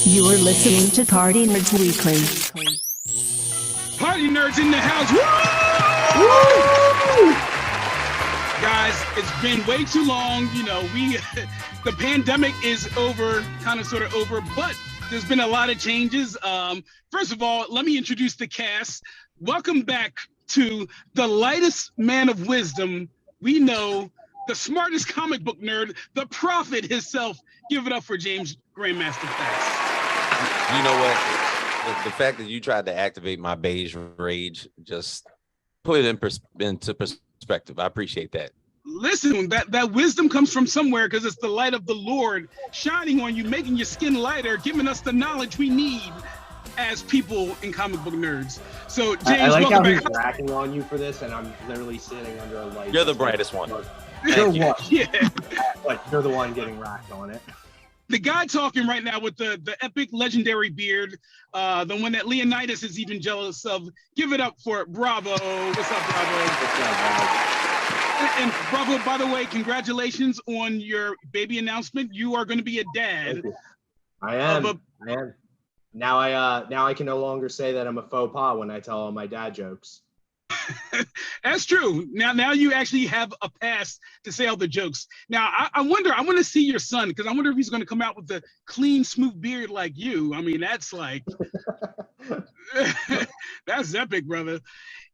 You're listening to Party Nerds Weekly. Party nerds in the house. Woo! Guys, it's been way too long. You know, the pandemic is over, kind of sort of over, but there's been a lot of changes. First of all, let me introduce the cast. Welcome back to the lightest man of wisdom we know, the smartest comic book nerd, the prophet himself. Give it up for James Grandmasterfaqs. You know what? The fact that you tried to activate my beige rage just put it into perspective. I appreciate that. Listen, that wisdom comes from somewhere because it's the light of the Lord shining on you, making your skin lighter, giving us the knowledge we need as people in comic book nerds. So, James, I like how welcome he's back. racking on you for this, and I'm literally sitting under a light. You're the brightest one. You're one. Yeah. But you're the one getting racked on it. The guy talking right now with the epic legendary beard, the one that Leonidas is even jealous of. Give it up for Bravo. What's up, Bravo? What's up, guys? And Bravo, by the way, congratulations on your baby announcement. You are going to be a dad. I am. Now I can no longer say that I'm a faux pas when I tell all my dad jokes. That's true. Now you actually have a pass to say all the jokes. Now I want to see your son, because I wonder if he's going to come out with a clean, smooth beard like you. I mean, that's like that's epic, brother.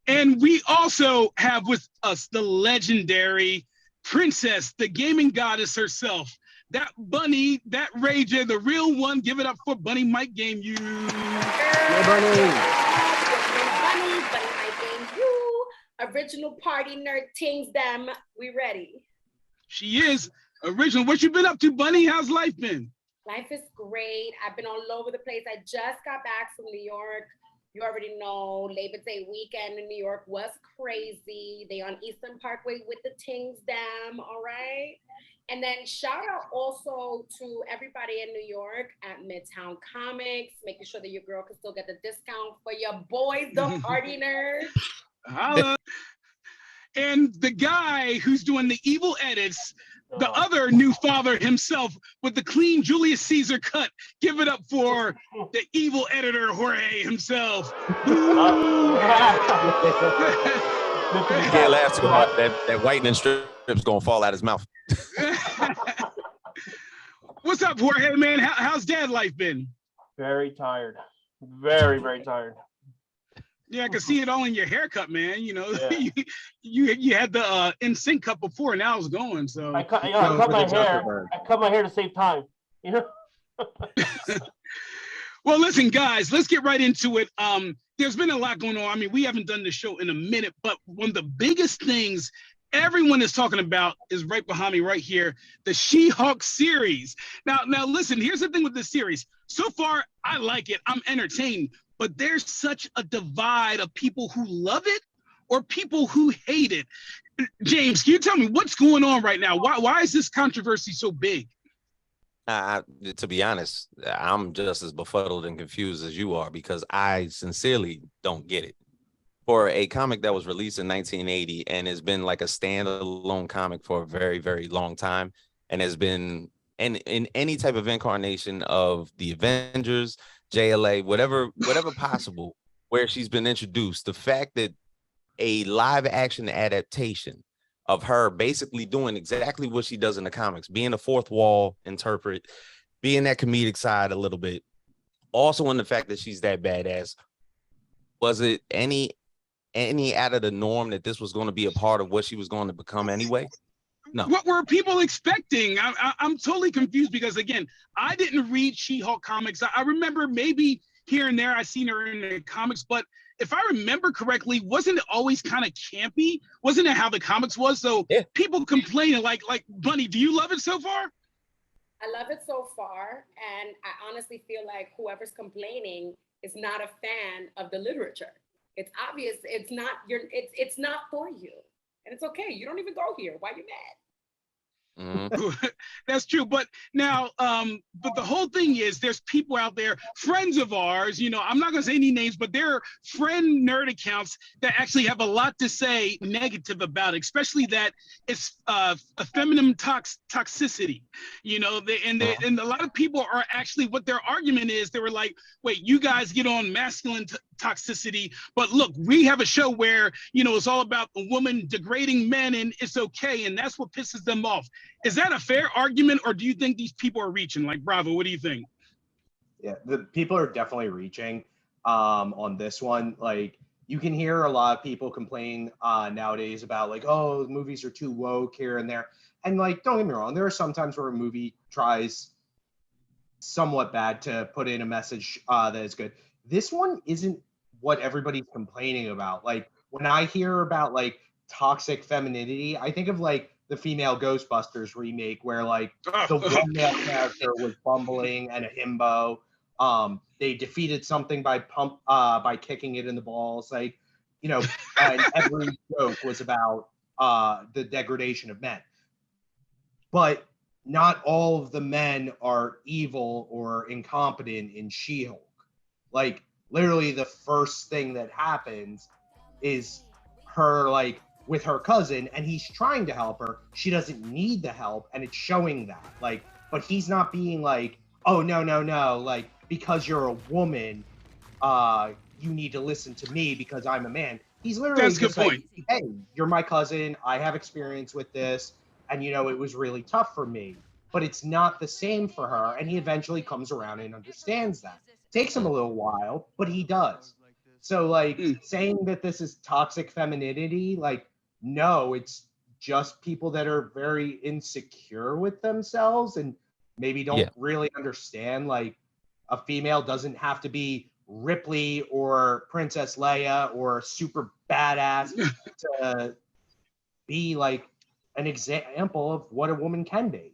And we also have with us the legendary princess, the gaming goddess herself, that bunny, that rager, the real one. Give it up for BUNNYMIGHTGAMEU. Hey, Bunny. Original party nerd things, them. We ready. She is original. What you been up to, Bunny? How's life been? Life is great. I've been all over the place. I just got back from New York. You already know Labor Day weekend in New York was crazy. They on Eastern Parkway with the things, them. All right. And then shout out also to everybody in New York at Midtown Comics, making sure that your girl can still get the discount for your boys, the party nerds. Holla. And the guy who's doing the evil edits, the other new father himself with the clean Julius Caesar cut. Give it up for the evil editor Jorge himself. You can't laugh too hard. That whitening strip's gonna fall out his mouth. What's up, Jorge, man? How's dad life been? Very tired. Very, very tired. Yeah, I can see it all in your haircut, man. You know, Yeah. you had the NSYNC cut before, now it's going. So I cut my hair. I cut my hair to save time. You know. Well, listen, guys, let's get right into it. There's been a lot going on. I mean, we haven't done the show in a minute, but one of the biggest things everyone is talking about is right behind me, right here, the She-Hulk series. Now, listen. Here's the thing with this series. So far, I like it. I'm entertained. But there's such a divide of people who love it or people who hate it. James, can you tell me what's going on right now? Why is this controversy so big? To be honest, I'm just as befuddled and confused as you are, because I sincerely don't get it. For a comic that was released in 1980 and has been like a standalone comic for a very, very long time, and has been in any type of incarnation of the Avengers, JLA, whatever possible, where she's been introduced, the fact that a live action adaptation of her basically doing exactly what she does in the comics, being a fourth wall interpret, being that comedic side a little bit, also in the fact that she's that badass, was it any out of the norm that this was going to be a part of what she was going to become anyway? No. What were people expecting? I'm totally confused, because again, I didn't read She-Hulk comics. I remember maybe here and there I seen her in the comics, but if I remember correctly, wasn't it always kind of campy? Wasn't it how the comics was? So yeah. People complaining like Bunny, do you love it so far? I love it so far, and I honestly feel like whoever's complaining is not a fan of the literature. It's obvious it's not for you. And it's okay. You don't even go here. Why are you mad? That's true. But now, but the whole thing is there's people out there, friends of ours, you know, I'm not going to say any names, but there are friend nerd accounts that actually have a lot to say negative about it, especially that it's a feminine toxicity, you know, and a lot of people are actually, what their argument is, they were like, wait, you guys get on masculine toxicity, but look, we have a show where, you know, it's all about a woman degrading men and it's okay, and that's what pisses them off. Is that a fair argument, or do you think these people are reaching? Like, Bravo, what do you think? Yeah, the people are definitely reaching on this one. Like, you can hear a lot of people complain nowadays about like, oh, movies are too woke here and there. And like, don't get me wrong, there are some times where a movie tries somewhat bad to put in a message that is good. This one isn't what everybody's complaining about. Like, when I hear about like toxic femininity, I think of like the female Ghostbusters remake where like the one male character was bumbling and a himbo. They defeated something by kicking it in the balls. Like, you know, and every joke was about the degradation of men. But not all of the men are evil or incompetent in She-Hulk. Like, literally the first thing that happens is her like with her cousin, and he's trying to help her. She doesn't need the help, and it's showing that. Like, but he's not being like, oh, no, like, because you're a woman, you need to listen to me because I'm a man. He's literally That's a good point. Like, hey, you're my cousin, I have experience with this, and you know, it was really tough for me. But it's not the same for her, and he eventually comes around and understands that. Takes him a little while, but he does. So, like, saying that this is toxic femininity, like, no, it's just people that are very insecure with themselves and maybe don't really understand, like, a female doesn't have to be Ripley or Princess Leia or super badass to be, like, an example of what a woman can be.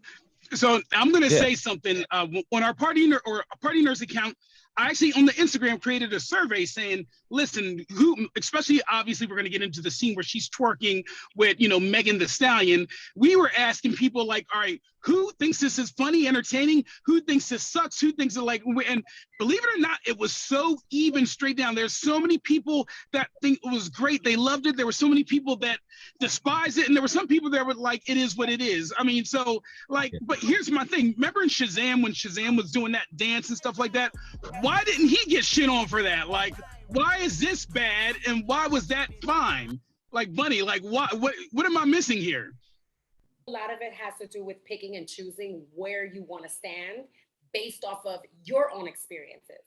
So I'm going to say something on our PartyNerdz account. I actually on the Instagram created a survey saying, listen, especially obviously we're going to get into the scene where she's twerking with, you know, Megan Thee Stallion. We were asking people like, all right, who thinks this is funny, entertaining? Who thinks this sucks? Who thinks it like, and believe it or not, it was so even straight down. There's so many people that think it was great. They loved it. There were so many people that despise it. And there were some people that were like, it is what it is. I mean, so like, but here's my thing. Remember in Shazam, when Shazam was doing that dance and stuff like that? Why didn't he get shit on for that? Like, why is this bad and why was that fine? Like, Bunny, like, what am I missing here? A lot of it has to do with picking and choosing where you want to stand based off of your own experiences.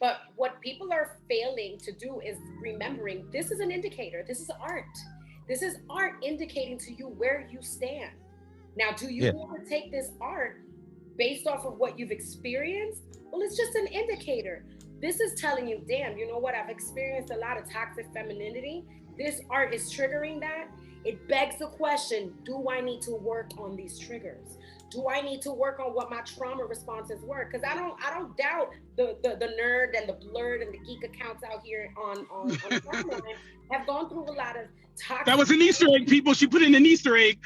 But what people are failing to do is remembering this is an indicator. This is art. This is art indicating to you where you stand. Now, do you want to take this art based off of what you've experienced? Well, it's just an indicator. This is telling you, damn, you know what? I've experienced a lot of toxic femininity. This art is triggering that. It begs the question, do I need to work on these triggers? Do I need to work on what my trauma responses were? Because I don't doubt the nerd and the blurred and the geek accounts out here on the timeline have gone through a lot of toxic. That was an Easter egg, people. She put in an Easter egg.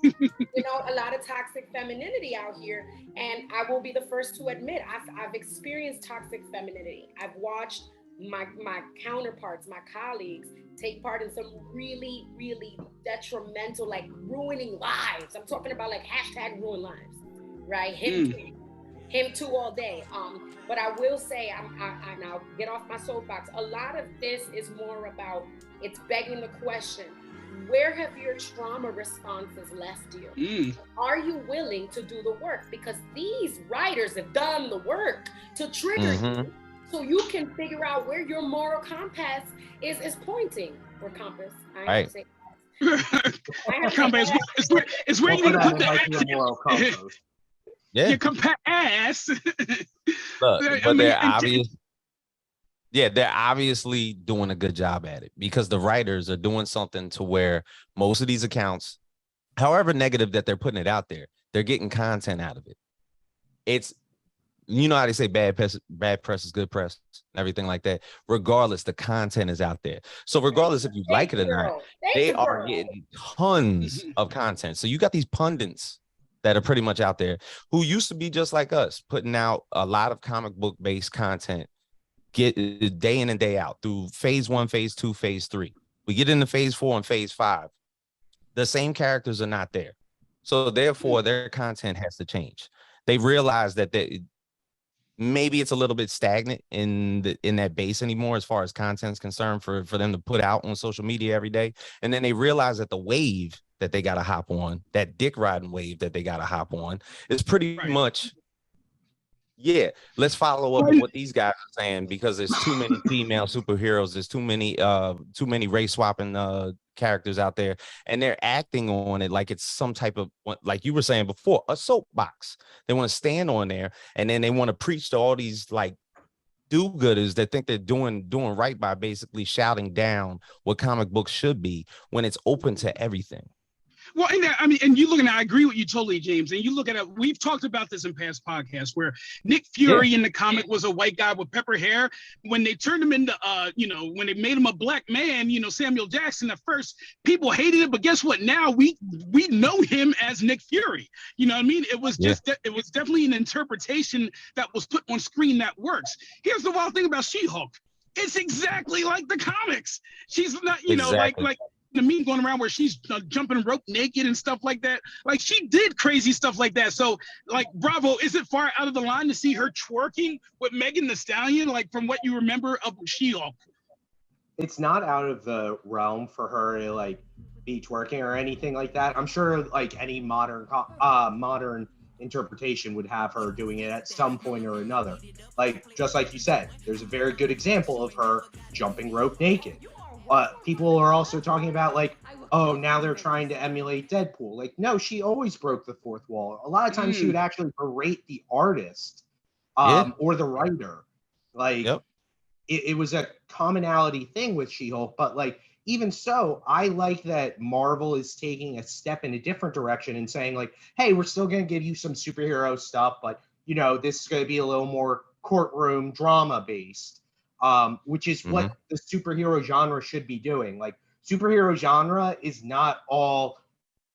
You know, a lot of toxic femininity out here. And I will be the first to admit, I've experienced toxic femininity. I've watched my counterparts, my colleagues, take part in some really, really detrimental, like ruining lives. I'm talking about like hashtag ruin lives, right? Him too all day. But I will say, I'll get off my soapbox. A lot of this is more about, it's begging the question, where have your trauma responses left you? Are you willing to do the work? Because these writers have done the work to trigger you, so you can figure out where your moral compass is pointing, or compass. I have to say compass. It's where you need to put the moral compass. Yeah. Your compass. Look, but they're obvious. Yeah, they're obviously doing a good job at it because the writers are doing something to where most of these accounts, however negative that they're putting it out there, they're getting content out of it. It's you know how they say bad press is good press and everything like that. Regardless, the content is out there. So regardless if you like it or not, they are getting tons of content. So you got these pundits that are pretty much out there who used to be just like us, putting out a lot of comic book based content, get day in and day out through phase 1, phase 2, phase 3. We get into phase 4 and phase 5. The same characters are not there. So therefore their content has to change. They realize that maybe it's a little bit stagnant in that base anymore as far as content is concerned for them to put out on social media every day. And then they realize that the wave that they got to hop on, that dick riding wave that they got to hop on, is pretty much, yeah, let's follow up with what these guys are saying, because there's too many female superheroes. There's too many race swapping characters out there, and they're acting on it like it's some type of, like you were saying before, a soapbox. They want to stand on there, and then they want to preach to all these like do-gooders that think they're doing right by basically shouting down what comic books should be when it's open to everything. Well, and I mean, and you look at, I agree with you totally, James. And you look at it, we've talked about this in past podcasts where Nick Fury in the comic was a white guy with pepper hair. When they turned him into, when they made him a black man, Samuel Jackson, at first people hated it, but guess what? Now we know him as Nick Fury. You know what I mean? It was just, it was definitely an interpretation that was put on screen that works. Here's the wild thing about She-Hulk. It's exactly like the comics. She's not, like the meme going around where she's jumping rope naked and stuff like that. Like, she did crazy stuff like that. So, like, bravo, is it far out of the line to see her twerking with Megan Thee Stallion, like, from what you remember of She-Hulk? It's not out of the realm for her to, like, be twerking or anything like that. I'm sure, like, any modern interpretation would have her doing it at some point or another. Like, just like you said, there's a very good example of her jumping rope naked. People are also talking about, like, oh, now they're trying to emulate Deadpool. Like, no, she always broke the fourth wall. A lot of times she would actually berate the artist or the writer. Like, it was a commonality thing with She-Hulk. But, like, even so, I like that Marvel is taking a step in a different direction and saying, like, hey, we're still going to give you some superhero stuff, but, this is going to be a little more courtroom drama based. Which is what the superhero genre should be doing. Like, superhero genre is not all,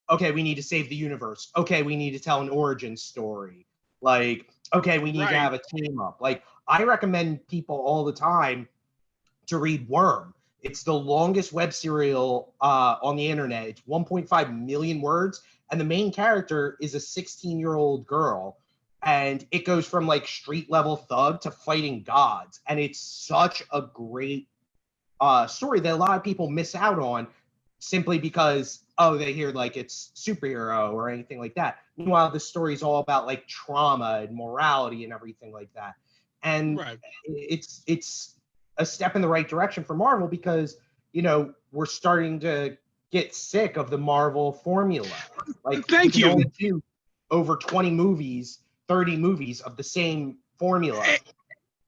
okay, we need to save the universe. Okay, we need to tell an origin story. Like, okay, we need to have a team up. Like, I recommend people all the time to read Worm. It's the longest web serial on the internet. It's 1.5 million words, and the main character is a 16-year-old girl. And it goes from, like, street level thug to fighting gods. And it's such a great story that a lot of people miss out on simply because, they hear, like, it's superhero or anything like that. Meanwhile, the story is all about, like, trauma and morality and everything like that. And it's a step in the right direction for Marvel because, we're starting to get sick of the Marvel formula. Like, thank you. Only do over 20 movies, 30 movies of the same formula.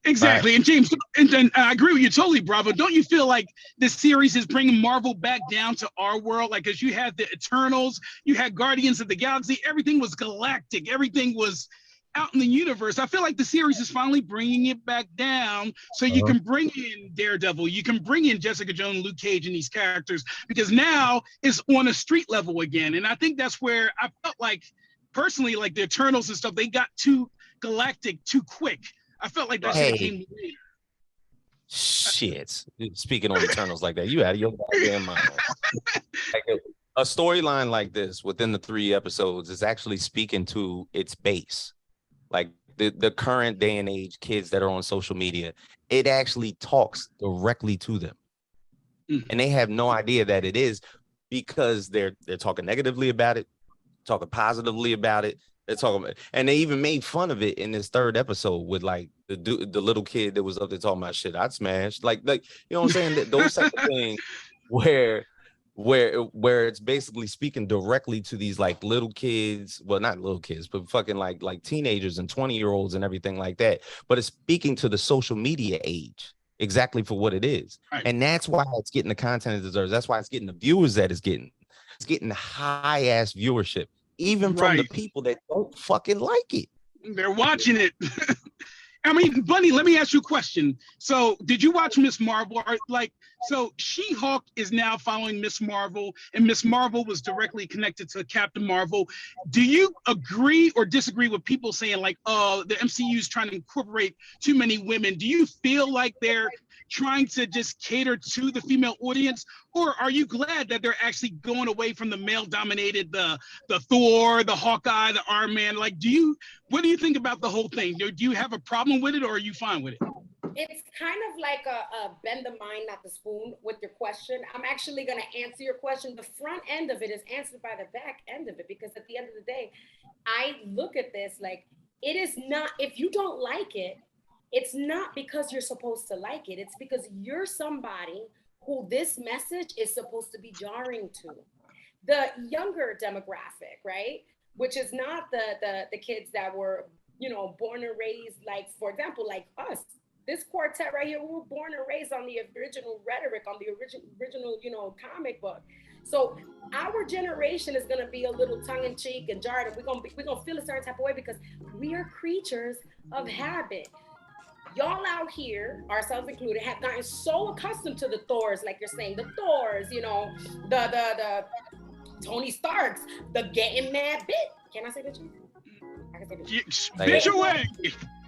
Exactly. Right. And James, and I agree with you totally, Bravo. Don't you feel like this series is bringing Marvel back down to our world? Like, as you had the Eternals, you had Guardians of the Galaxy, everything was galactic. Everything was out in the universe. I feel like the series is finally bringing it back down so you can bring in Daredevil, you can bring in Jessica Jones, Luke Cage, and these characters, because now it's on a street level again. And I think that's where I felt like, personally, like the Eternals and stuff, they got too galactic too quick. I felt like that shit came later. Shit. Speaking on Eternals like that, you out of your goddamn mind. Like a storyline like this within the 3 episodes is actually speaking to its base. Like the current day and age kids that are on social media, it actually talks directly to them. And they have no idea that it is, because they're talking negatively about it, talking positively about it. They're talking about, and they even made fun of it in this 3rd episode with, like, the little kid that was up there talking about shit I'd smash. Like you know what I'm saying? Those type of things where it's basically speaking directly to these, like, little kids, well, not little kids, but fucking like teenagers and 20-year-olds and everything like that. But it's speaking to the social media age exactly for what it is. Right. And that's why it's getting the content it deserves. That's why it's getting the viewers that it's getting. It's getting high ass viewership, even from the people that don't fucking like it. They're watching it. I mean, Bunny, let me ask you a question. So did you watch Miss Marvel? Or, like, so She-Hulk is now following Miss Marvel, and Miss Marvel was directly connected to Captain Marvel. Do you agree or disagree with people saying like, oh, the MCU is trying to incorporate too many women? Do you feel like they're trying to just cater to the female audience, or are you glad that they're actually going away from the male-dominated, the Thor, the Hawkeye, the Iron Man? Like, what do you think about the whole thing? Do you have a problem with it, or are you fine with it? It's kind of like a bend the mind, not the spoon with your question. I'm actually going to answer your question. The front end of it is answered by the back end of it, because at the end of the day, I look at this like, it is not, if you don't like it, it's not because you're supposed to like it. It's because you're somebody who this message is supposed to be jarring to. The younger demographic, right? Which is not the kids that were, you know, born and raised, like, for example, like us. This quartet right here, we were born and raised on the original rhetoric, on the original, you know, comic book. So our generation is gonna be a little tongue-in-cheek and jarred, and we're gonna feel a certain type of way because we are creatures of habit. Y'all out here, ourselves included, have gotten so accustomed to the Thors, like you're saying, the Thors, you know, the Tony Starks, the getting mad bit. Can I say bitches? I can say bitches. Bitch away.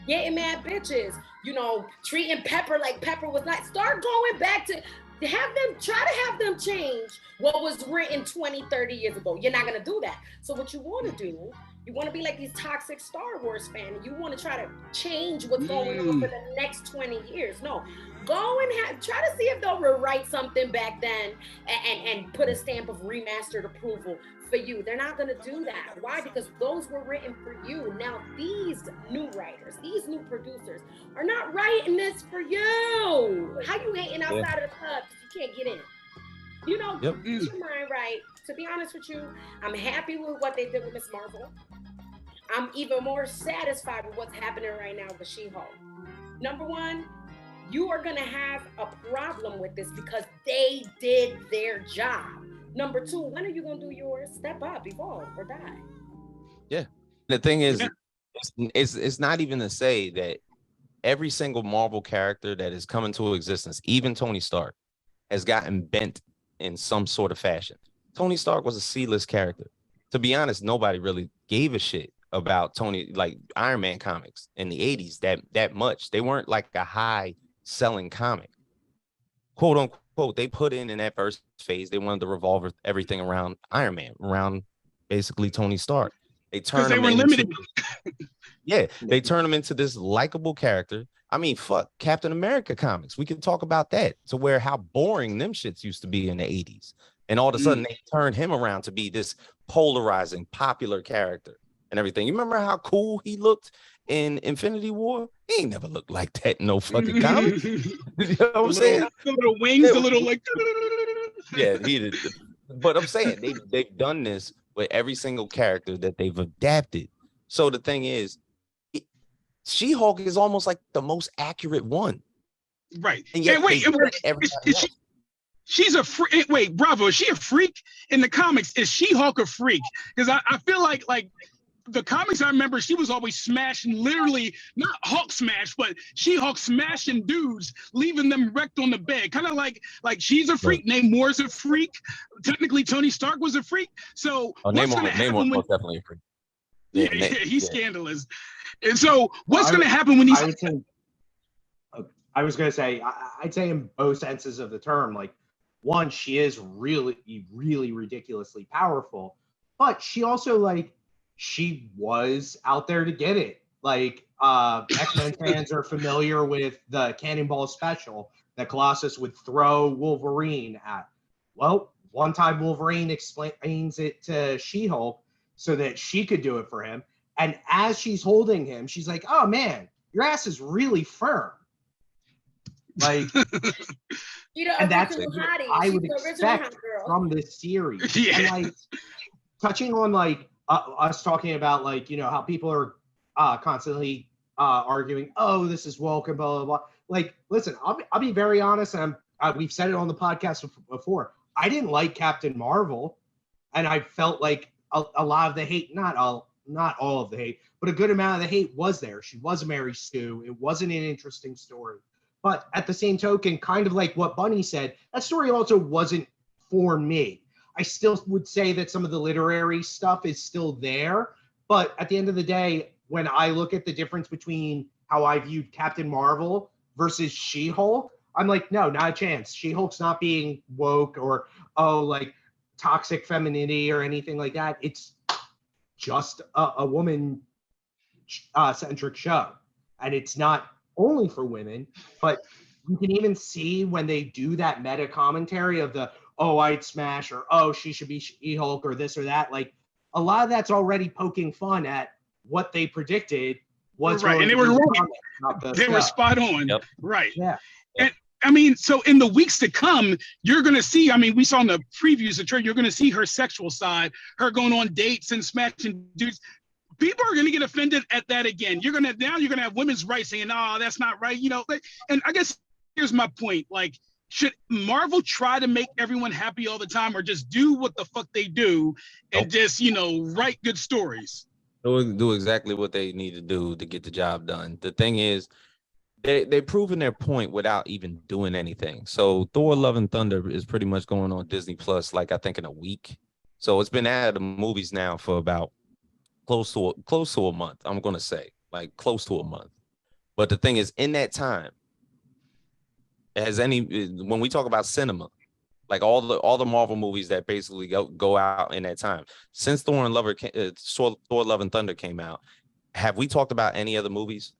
Getting mad bitches, you know, treating Pepper like Pepper was not. Start going back to try to have them change what was written 20, 30 years ago. You're not gonna do that. So what you wanna do, you wanna be like these toxic Star Wars fans. You wanna try to change what's going on for the next 20 years. No, go and try to see if they'll rewrite something back then and put a stamp of remastered approval for you. They're not gonna do that. Why? Because those were written for you. Now these new writers, these new producers are not writing this for you. How you hating outside of the club because you can't get in? You know, get your mind right. To be honest with you, I'm happy with what they did with Miss Marvel. I'm even more satisfied with what's happening right now with She-Hulk. Number one, you are gonna have a problem with this because they did their job. Number two, when are you gonna do yours? Step up, evolve, or die. Yeah. The thing is, it's not even to say that every single Marvel character that is coming to existence, even Tony Stark, has gotten bent in some sort of fashion. Tony Stark was a C-list character. To be honest, nobody really gave a shit about Tony, like Iron Man comics in the 80s that much. They weren't like a high selling comic. Quote unquote, they put in that first phase, they wanted to revolve everything around Iron Man, around basically Tony Stark. They turned him limited. Yeah, they turn him into this likable character. I mean, fuck Captain America comics. We can talk about that, to where how boring them shits used to be in the 80s. And all of a sudden they turned him around to be this polarizing, popular character and everything. You remember how cool he looked in Infinity War? He ain't never looked like that in no fucking comic. You know what I'm saying? The little wings, the little like. Yeah, he did. But I'm saying they've done this with every single character that they've adapted. So the thing is, She-Hulk is almost like the most accurate one. Right. And yet, she's a freak. Wait, Bravo, is she a freak in the comics? Is She-Hulk a freak? Because I feel like the comics I remember, she was always smashing, literally not Hulk smash, but She-Hulk smashing dudes, leaving them wrecked on the bed. Kind of like she's a freak. Namor's a freak. Technically, Tony Stark was a freak. So Namor was definitely a freak. Yeah, he's scandalous. And so what's going to happen when he's... I was going to say, I'd say in both senses of the term, like, one, she is really, really ridiculously powerful, but she also, like, she was out there to get it. Like, X-Men fans are familiar with the Cannonball special that Colossus would throw Wolverine at. Well, one time Wolverine explains it to She-Hulk so that she could do it for him. And as she's holding him, she's like, oh man, your ass is really firm. Like, and that's what I would expect from this series. Yeah. And like, touching on like us talking about like, you know, how people are constantly arguing, oh, this is woke and blah, blah, blah. Like, listen, I'll be very honest. And we've said it on the podcast before. I didn't like Captain Marvel, and I felt like a lot of the hate, not all of the hate, but a good amount of the hate was there. She was a Mary Sue. It wasn't an interesting story. But at the same token, kind of like what Bunny said, that story also wasn't for me. I still would say that some of the literary stuff is still there. But at the end of the day, when I look at the difference between how I viewed Captain Marvel versus She-Hulk, I'm like, no, not a chance. She-Hulk's not being woke or, like toxic femininity or anything like that. It's just a woman centric show. And it's not only for women, but you can even see when they do that meta commentary of the, I'd smash, or she should be She-Hulk, or this or that. Like, a lot of that's already poking fun at what they predicted was right, and they were wrong. They were spot on. Yep. Right. Yeah. And I mean, so in the weeks to come, you're gonna see. I mean, we saw in the previews the trailer. You're gonna see her sexual side, her going on dates and smashing dudes. People are gonna get offended at that again. You're gonna have women's rights saying, that's not right. You know, and I guess here's my point. Like, should Marvel try to make everyone happy all the time, or just do what the fuck they do and just, write good stories? Do exactly what they need to do to get the job done. The thing is, they're proving their point without even doing anything. So Thor: Love and Thunder is pretty much going on Disney Plus, like I think in a week. So it's been out of the movies now for about close to a month. I'm gonna say like close to a month. But the thing is, in that time, when we talk about cinema, like all the Marvel movies that basically go out in that time, since Thor: Love and Thunder came out, have we talked about any other movies?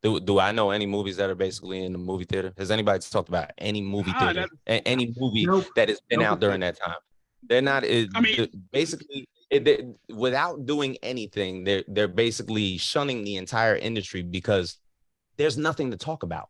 Do I know any movies that are basically in the movie theater? Has anybody talked about any movie theater, any movie that has been out during that time? They're not. Basically, without doing anything, they're basically shunning the entire industry because there's nothing to talk about.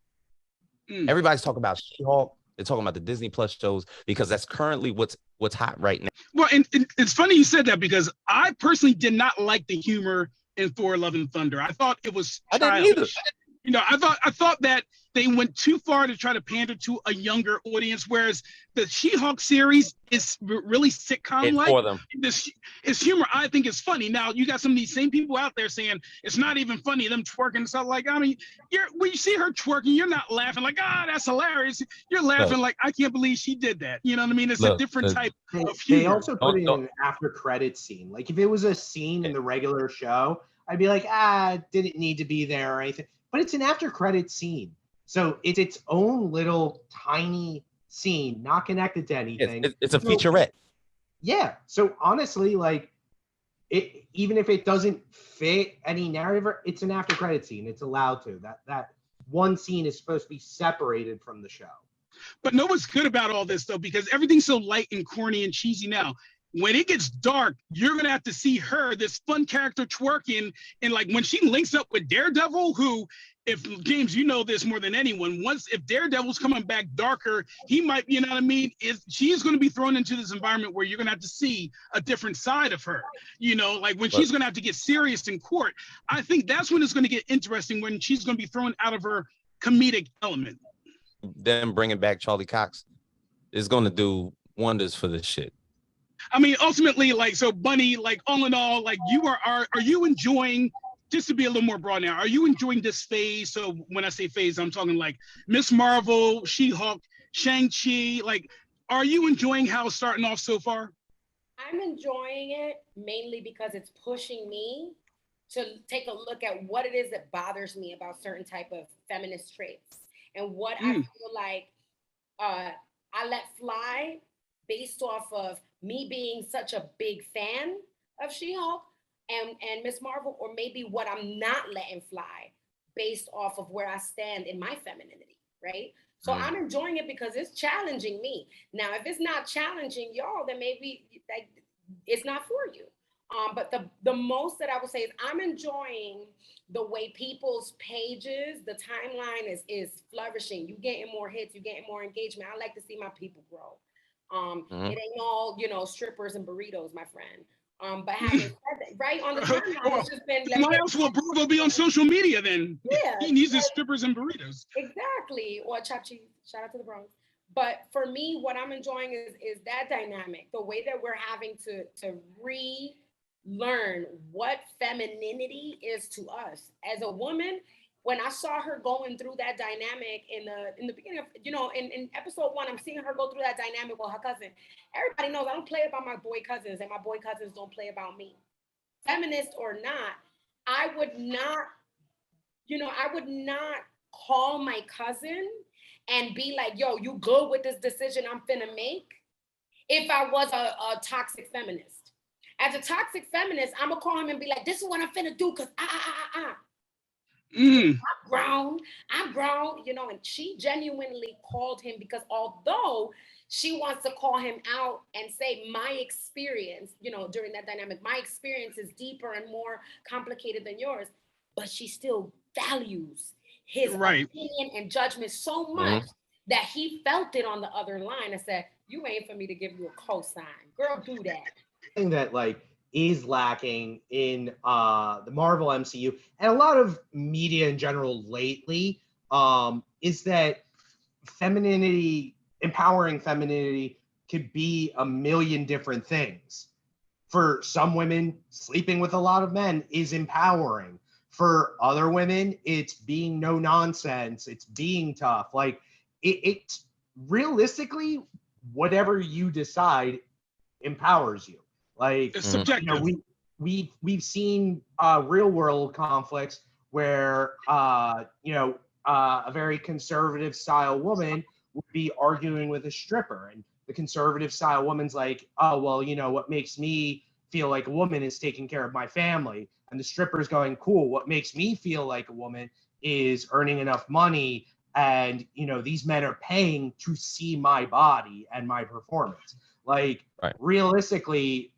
Everybody's talking about She-Hulk. They're talking about the Disney Plus shows because that's currently what's hot right now. Well, and it's funny you said that because I personally did not like the humor in Thor: Love and Thunder. I thought it was childish. I didn't either. I thought that they went too far to try to pander to a younger audience, whereas the She-Hulk series is really sitcom-like. For them. It's humor I think is funny. Now, you got some of these same people out there saying it's not even funny, them twerking and stuff. Like, I mean, when you see her twerking, you're not laughing like, that's hilarious. You're laughing like, I can't believe she did that. You know what I mean? It's a different type of humor. They also put in an after-credit scene. Like, if it was a scene in the regular show, I'd be like, didn't need to be there or anything. But it's an after-credit scene. So it's its own little tiny scene, not connected to anything. It's a featurette. Yeah. So honestly, like, even if it doesn't fit any narrative, it's an after-credit scene. It's allowed to. That one scene is supposed to be separated from the show. But know what's good about all this, though, because everything's so light and corny and cheesy now. When it gets dark, you're going to have to see her, this fun character twerking. And like when she links up with Daredevil, who, if James, you know this more than anyone, if Daredevil's coming back darker, he might, you know what I mean? She's going to be thrown into this environment where you're going to have to see a different side of her, like when she's going to have to get serious in court. I think that's when it's going to get interesting, when she's going to be thrown out of her comedic element. Them bringing back Charlie Cox is going to do wonders for this shit. I mean, ultimately, like, so Bunny, like, all in all, like, are you enjoying, just to be a little more broad now, are you enjoying this phase? So when I say phase, I'm talking like Miss Marvel, She-Hulk, Shang-Chi, like, are you enjoying how it's starting off so far? I'm enjoying it mainly because it's pushing me to take a look at what it is that bothers me about certain type of feminist traits and what I feel like I let fly based off of me being such a big fan of She-Hulk and Miss Marvel, or maybe what I'm not letting fly based off of where I stand in my femininity, right? So I'm enjoying it because it's challenging me. Now, if it's not challenging y'all, then maybe like, it's not for you. But the most that I would say is I'm enjoying the way people's pages, the timeline is flourishing. You getting more hits, you getting more engagement. I like to see my people grow. It ain't all, strippers and burritos, my friend. But having said that, right on the timeline, it's just been. Why else will Bravo be on social media then? Yeah, he needs his strippers and burritos. Exactly, or chopped cheese. Shout out to the Bronx. But for me, what I'm enjoying is that dynamic, the way that we're having to learn what femininity is to us. As a woman, when I saw her going through that dynamic in the beginning of, in episode 1, I'm seeing her go through that dynamic with her cousin. Everybody knows I don't play about my boy cousins, and my boy cousins don't play about me. Feminist or not, I would not call my cousin and be like, yo, you good with this decision I'm finna make, if I was a toxic feminist. As a toxic feminist, I'm gonna call him and be like, this is what I'm finna do, because I'm grown, and she genuinely called him, because although she wants to call him out and say my experience, during that dynamic, my experience is deeper and more complicated than yours, but she still values his opinion and judgment so much that he felt it on the other line and said, you ain't for me to give you a cosign. Girl, do that. Thing that is lacking in the Marvel MCU and a lot of media in general lately is that femininity, empowering femininity, could be a million different things. For some women, sleeping with a lot of men is empowering. For other women, it's being no nonsense. It's being tough. It's realistically, whatever you decide empowers you. It's subjective. We've seen real world conflicts where a very conservative style woman would be arguing with a stripper, and the conservative style woman's like, oh well, what makes me feel like a woman is taking care of my family, and the stripper's going, cool, what makes me feel like a woman is earning enough money, and these men are paying to see my body and my performance. Realistically,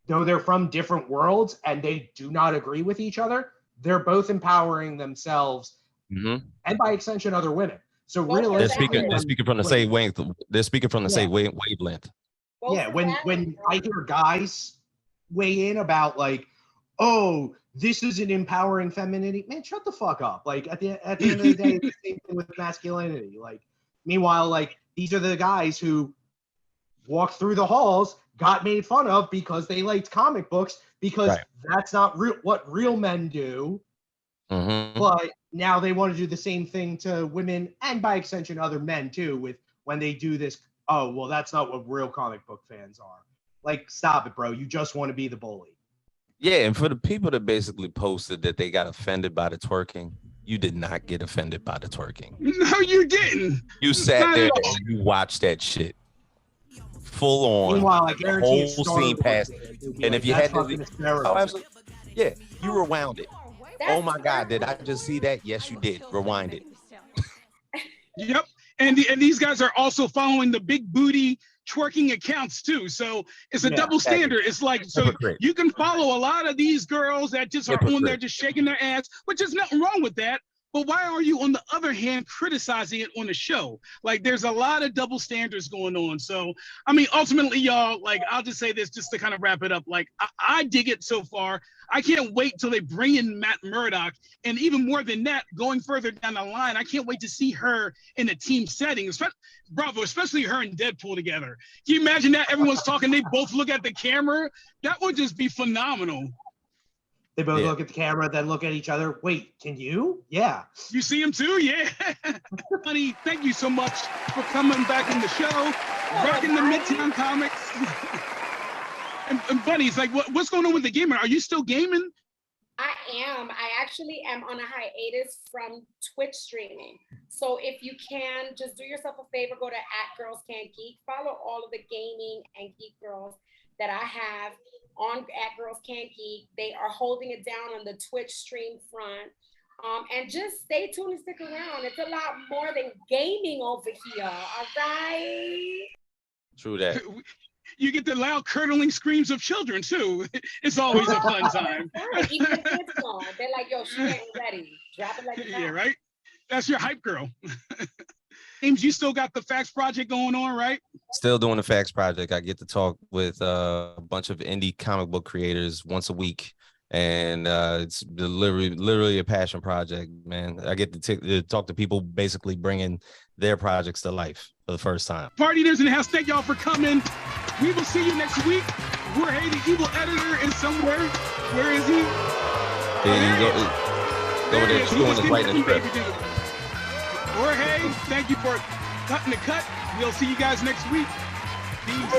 though they're from different worlds and they do not agree with each other, they're both empowering themselves and by extension other women. So realistically, they're speaking from the same wavelength. They're speaking from the same wavelength. Yeah, when I hear guys weigh in about oh, this is an empowering femininity, man, shut the fuck up. At the end of the day, it's the same thing with masculinity. Meanwhile, these are the guys who walked through the halls, got made fun of because they liked comic books, because that's not what real men do. But now they want to do the same thing to women, and by extension other men too, with when they do this, oh well, that's not what real comic book fans are. Stop it, bro. You just want to be the bully. Yeah, and for the people that basically posted that they got offended by the twerking, you did not get offended by the twerking. No, you didn't. You sat there and you watched that shit. Full on. Meanwhile, I guarantee the whole scene passed. And if you had to, absolutely. Yeah, you rewound it. Oh my God, did I just see that? Yes, you did. Rewind it. Yep. And these guys are also following the big booty twerking accounts too. So it's a double standard. It's so you can follow a lot of these girls that just are on there just shaking their ass, which is nothing wrong with that. But why are you, on the other hand, criticizing it on the show? There's a lot of double standards going on. So, ultimately, y'all, I'll just say this just to kind of wrap it up. I dig it so far. I can't wait till they bring in Matt Murdock. And even more than that, going further down the line, I can't wait to see her in a team setting. Especially her and Deadpool together. Can you imagine that? Everyone's talking, they both look at the camera. That would just be phenomenal. They both look at the camera, then look at each other. Wait, can you? Yeah. You see him too? Yeah. Honey, thank you so much for coming back on the show, rocking the Midtown Comics. and Bunny, it's what's going on with the gaming? Are you still gaming? I am. I actually am on a hiatus from Twitch streaming. So if you can, just do yourself a favor, go to @GirlsCan'tGeek, follow all of the gaming and geek girls that I have on @GirlsCan'tGeek. They are holding it down on the Twitch stream front. And just stay tuned and stick around. It's a lot more than gaming over here, all right? True that. You get the loud curdling screams of children too. It's always a fun time. Even the kids on. They're like, yo, she ain't ready. Drop it like it's hot. Yeah, right? That's your hype girl. James, you still got the Facts Project going on, right? Still doing the Facts Project. I get to talk with a bunch of indie comic book creators once a week, and it's literally a passion project, man. I get to talk to people basically bringing their projects to life for the first time. PartyNerdz in the house, thank y'all for coming. We will see you next week. Jorge, the evil editor, is somewhere. Where is he? Over there chewing his lightning strip. Jorge, thank you for cutting the cut. We'll see you guys next week. Peace.